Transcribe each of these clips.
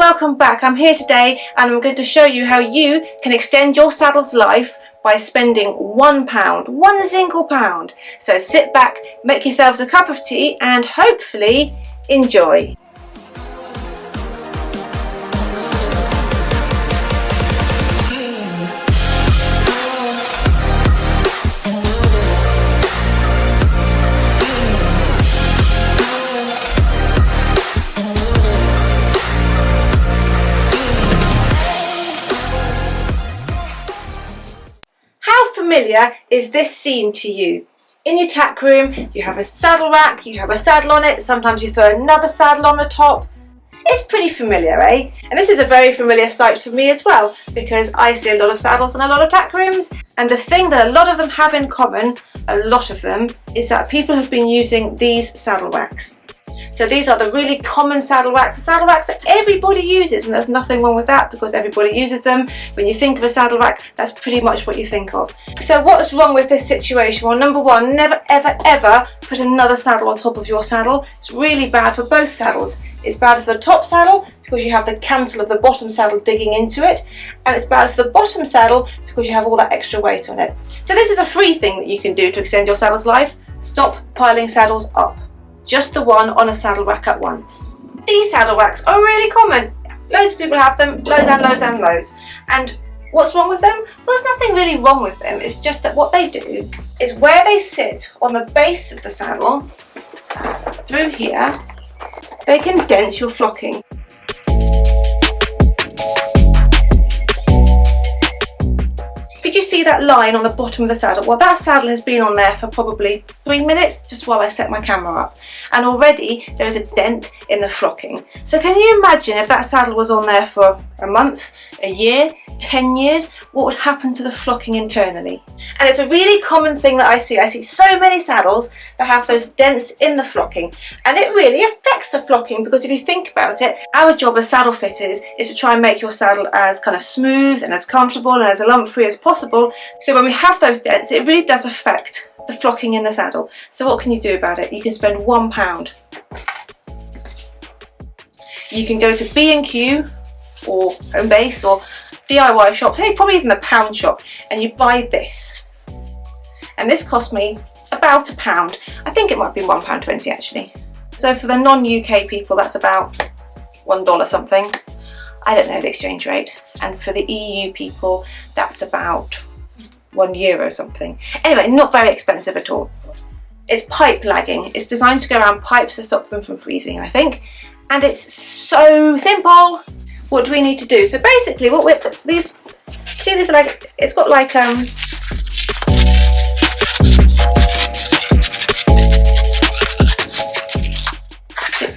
welcome back. I'm here today and I'm going to show you how you can extend your saddle's life by spending £1, one single pound. So sit back, make yourselves a cup of tea and hopefully enjoy. How familiar is this scene to you? In your tack room, you have a saddle rack, you have a saddle on it, sometimes you throw another saddle on the top. It's pretty familiar, eh? And this is a very familiar sight for me as well, because I see a lot of saddles in a lot of tack rooms, and the thing that a lot of them have in common, a lot of them, is that people have been using these saddle racks. So these are the really common saddle racks, the saddle racks that everybody uses, and there's nothing wrong with that because everybody uses them. When you think of a saddle rack, that's pretty much what you think of. So what's wrong with this situation? Well, number one, never ever ever put another saddle on top of your saddle. It's really bad for both saddles. It's bad for the top saddle because you have the cantle of the bottom saddle digging into it, and it's bad for the bottom saddle because you have all that extra weight on it. So this is a free thing that you can do to extend your saddle's life. Stop piling saddles up. Just the one on a saddle rack at once. These saddle racks are really common. Loads of people have them, loads and loads and loads. And what's wrong with them? Well, there's nothing really wrong with them. It's just that what they do is where they sit on the base of the saddle, through here, they can dent your flocking. Could you see that line on the bottom of the saddle? Well, that saddle has been on there for probably 3 minutes just while I set my camera up, and already there is a dent in the flocking. So can you imagine if that saddle was on there for a month, a year, 10 years, what would happen to the flocking internally? And it's a really common thing that I see. I see so many saddles that have those dents in the flocking, and it really affects the flocking because if you think about it, our job as saddle fitters is to try and make your saddle as kind of smooth and as comfortable and as lump free as possible. So when we have those dents, it really does affect the flocking in the saddle. So what can you do about it? You can spend £1. You can go to B&Q or Home Base or DIY shop, hey, probably even the pound shop, and you buy this. And this cost me about £1. I think it might be £1.20 actually. So for the non-UK people, that's about $1 something. I don't know the exchange rate. And for the EU people, that's about €1 something. Anyway, not very expensive at all. It's pipe lagging. It's designed to go around pipes to stop them from freezing, I think. And it's so simple. What do we need to do? So basically, what we're these, see this, like it's got like so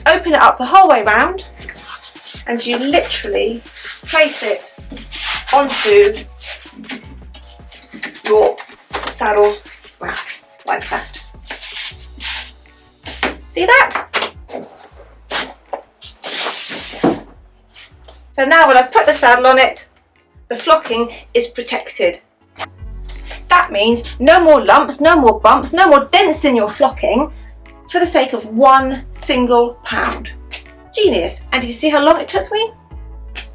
open it up the whole way round, and you literally place it onto your saddle rack like that. See that? So now when I've put the saddle on it, the flocking is protected. That means no more lumps, no more bumps, no more dents in your flocking for the sake of £1 single pound. Genius. And do you see how long it took me?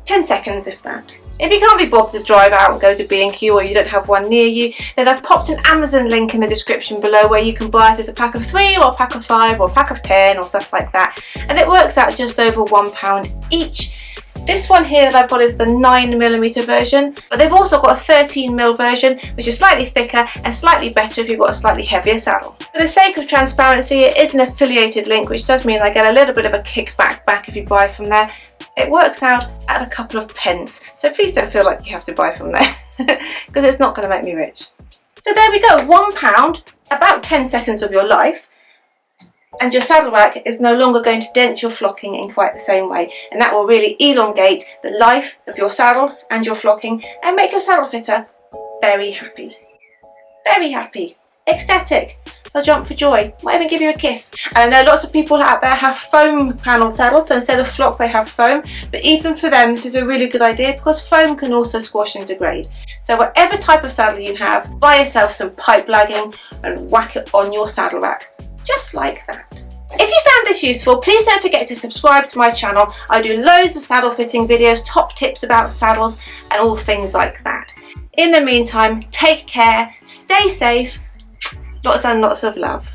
10 seconds if that. If you can't be bothered to drive out and go to B&Q or you don't have one near you, then I've popped an Amazon link in the description below where you can buy it as a pack of 3 or a pack of 5 or a pack of 10 or stuff like that. And it works out just over £1 each. This one here that I've got is the 9mm version, but they've also got a 13mm version, which is slightly thicker and slightly better if you've got a slightly heavier saddle. For the sake of transparency, it is an affiliated link, which does mean I get a little bit of a kickback back if you buy from there. It works out at a couple of pence, so please don't feel like you have to buy from there, because it's not going to make me rich. So there we go, £1, about 10 seconds of your life, and your saddle rack is no longer going to dent your flocking in quite the same way, and that will really elongate the life of your saddle and your flocking and make your saddle fitter very happy. Very happy. Ecstatic. They'll jump for joy. Might even give you a kiss. And I know lots of people out there have foam panelled saddles, so instead of flock they have foam, but even for them this is a really good idea because foam can also squash and degrade. So whatever type of saddle you have, buy yourself some pipe lagging and whack it on your saddle rack. Just like that. If you found this useful, please don't forget to subscribe to my channel. I do loads of saddle fitting videos, top tips about saddles and all things like that. In the meantime, take care, stay safe, lots and lots of love.